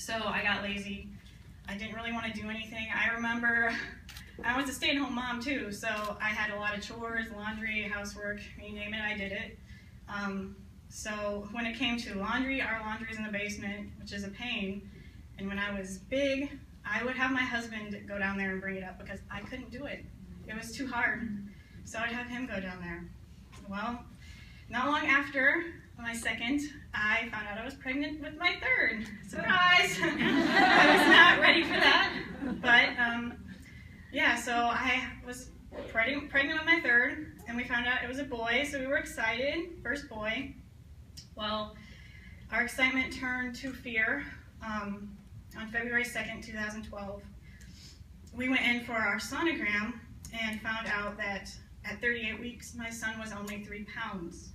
So I got lazy. I didn't really want to do anything. I remember I was a stay-at-home mom too, so I had a lot of chores, laundry, housework, you name it, I did it. So when it came to laundry, our laundry's in the basement, which is a pain. And when I was big, I would have my husband go down there and bring it up because I couldn't do it. It was too hard. So I'd have him go down there. Well, not long after my second, I found out I was pregnant with my third. Surprise! I was not ready for that. But yeah, so I was pregnant with my third, and we found out it was a boy, so we were excited. First boy. Well, our excitement turned to fear. On February 2nd, 2012, we went in for our sonogram and found out that at 38 weeks, my son was only 3 pounds.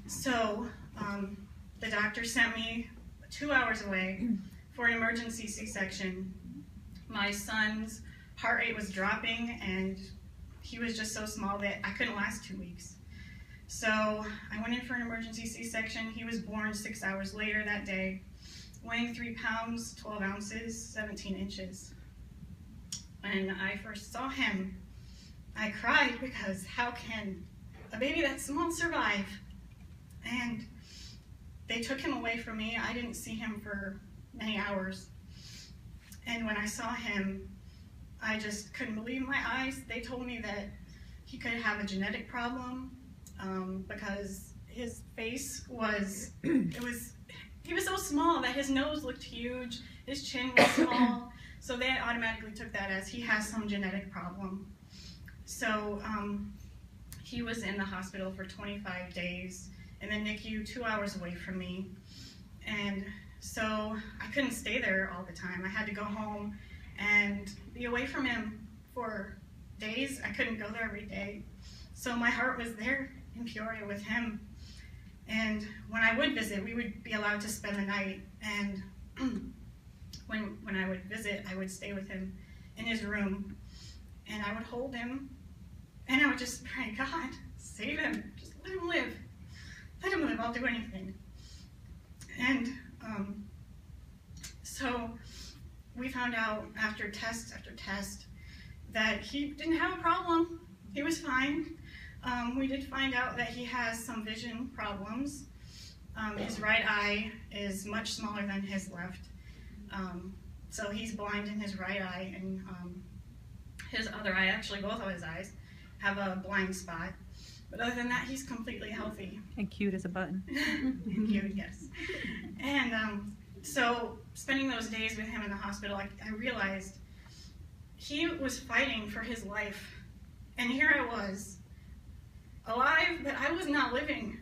So the doctor sent me 2 hours away for an emergency C-section. My son's heart rate was dropping, and he was just so small that I couldn't last 2 weeks. So I went in for an emergency C-section. He was born 6 hours later that day, weighing 3 pounds, 12 ounces, 17 inches. When I first saw him, I cried because how can a baby that small survive? And they took him away from me. I didn't see him for many hours. And when I saw him, I just couldn't believe my eyes. They told me that he could have a genetic problem because his face was, he was so small that his nose looked huge, his chin was small, so they automatically took that as he has some genetic problem. So he was in the hospital for 25 days in the NICU 2 hours away from me. And so I couldn't stay there all the time. I had to go home and be away from him for days. I couldn't go there every day. So my heart was there in Peoria with him. And when I would visit, we would be allowed to spend the night. And when I would visit, I would stay with him in his room. And I would hold him. And I would just pray, God, save him. Just let him live. Let him live. I'll do anything. And so we found out after test after test that he didn't have a problem. He was fine. We did find out that he has some vision problems. His right eye is much smaller than his left. So he's blind in his right eye, and his other eye, actually both of his eyes, have a blind spot. But other than that, he's completely healthy. And cute as a button. Cute, yes. And so spending those days with him in the hospital, I realized he was fighting for his life. And here I was, alive, but I was not living.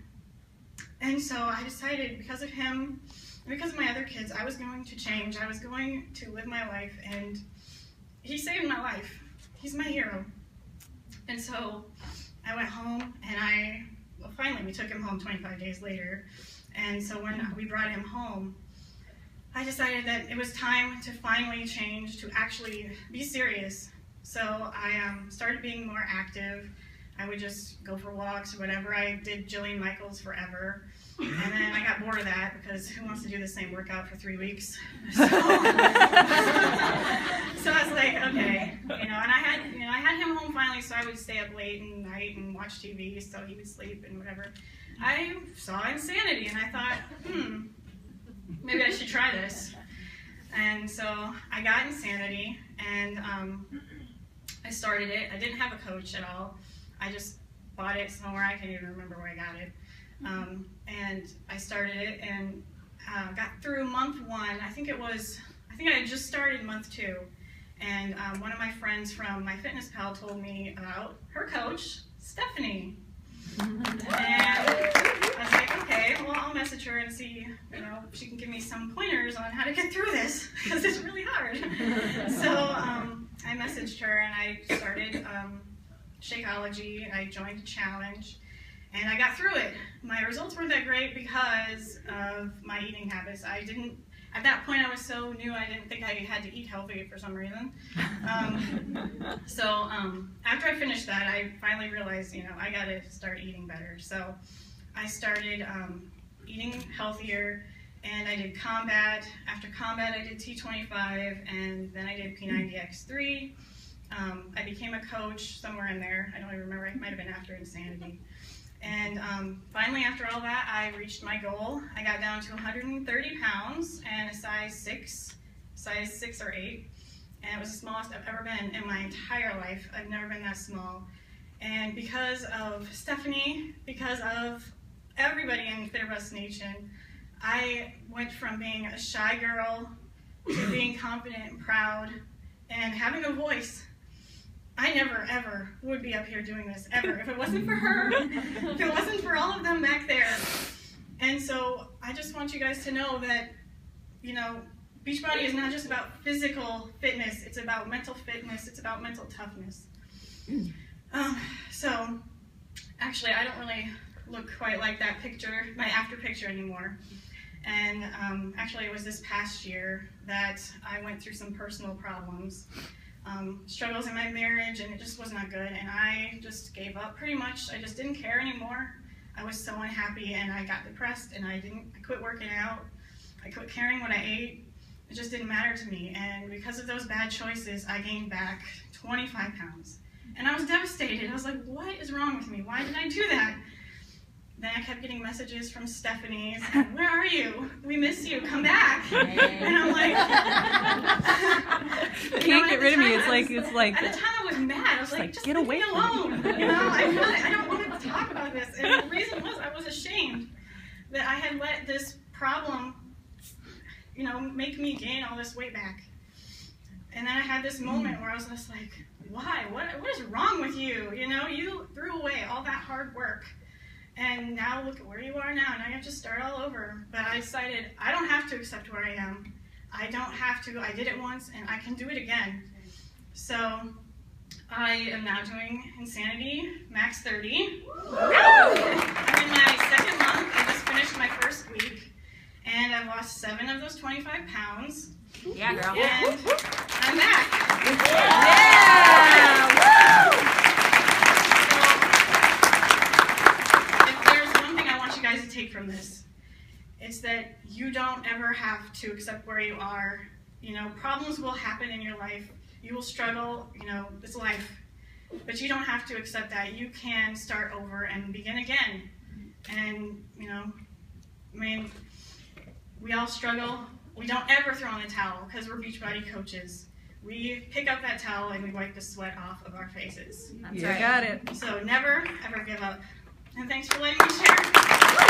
And so I decided, because of him, and because of my other kids, I was going to change. I was going to live my life, and he saved my life. He's my hero. And so I went home, and finally we took him home 25 days later. And so when we brought him home, I decided that it was time to finally change, to actually be serious. So I started being more active. I would just go for walks or whatever. I did Jillian Michaels forever. And then I got bored of that because who wants to do the same workout for 3 weeks? So I was like, okay, and I had him home finally, so I would stay up late at night and watch TV so he would sleep and whatever. I saw Insanity and I thought, maybe I should try this. And so I got Insanity, and I started it. I didn't have a coach at all. I just bought it somewhere. I can't even remember where I got it. And I started it and got through month 1. I think I had just started month 2. And one of my friends from my fitness pal told me about her coach, Stephanie. And I was like, okay, well, I'll message her and see, if she can give me some pointers on how to get through this, because it's really hard. So I messaged her and I started Shakeology. I joined a challenge, and I got through it. My results weren't that great because of my eating habits. At that point I was so new, I didn't think I had to eat healthy for some reason. So after I finished that, I finally realized, I gotta start eating better. So I started eating healthier, And I did combat. After combat, I did T25, and then I did P90X3. I became a coach somewhere in there. I don't even remember. It might have been after Insanity. And finally, after all that, I reached my goal. I got down to 130 pounds and a size 6 or 8. And it was the smallest I've ever been in my entire life. I've never been that small. And because of Stephanie, because of everybody in Fit Breast Nation, I went from being a shy girl to being confident and proud and having a voice. I never, ever would be up here doing this, ever. If it wasn't for her, if it wasn't for all of them back there. And so I just want you guys to know that, you know, Beachbody is not just about physical fitness. It's about mental fitness. It's about mental toughness. So actually, I don't really look quite like that picture, my after picture anymore. And actually, it was this past year that I went through some personal problems. Struggles in my marriage, and it just was not good, and I just gave up pretty much. I just didn't care anymore. I was so unhappy, and I got depressed, and I quit working out. I quit caring what I ate. It just didn't matter to me, and because of those bad choices, I gained back 25 pounds. And I was devastated. I was like, what is wrong with me? Why did I do that? Then I kept getting messages from Stephanie saying, where are you? We miss you. Come back. And I'm like, you can't get rid of me. It's like. At the time I was mad. I was like, just get leave away me alone. You know, I don't want to talk about this. And the reason was I was ashamed that I had let this problem, you know, make me gain all this weight back. And then I had this moment where I was just like, why? What is wrong with you? You know, you threw away all that hard work. And now look at where you are now. Now you have to start all over. But I decided I don't have to accept where I am. I don't have to. I did it once, and I can do it again. So I am now doing Insanity Max 30. I'm in my second month. I just finished my first week. And I've lost 7 of those 25 pounds. Yeah, girl. And I'm back. Yeah! To take from this, it's that you don't ever have to accept where you are. You know, problems will happen in your life. You will struggle, you know, it's life. But you don't have to accept that. You can start over and begin again. And, you know, I mean, we all struggle. We don't ever throw in the towel because we're Beachbody coaches. We pick up that towel and we wipe the sweat off of our faces. That's right. Got it. So never, ever give up. And thanks for letting me share.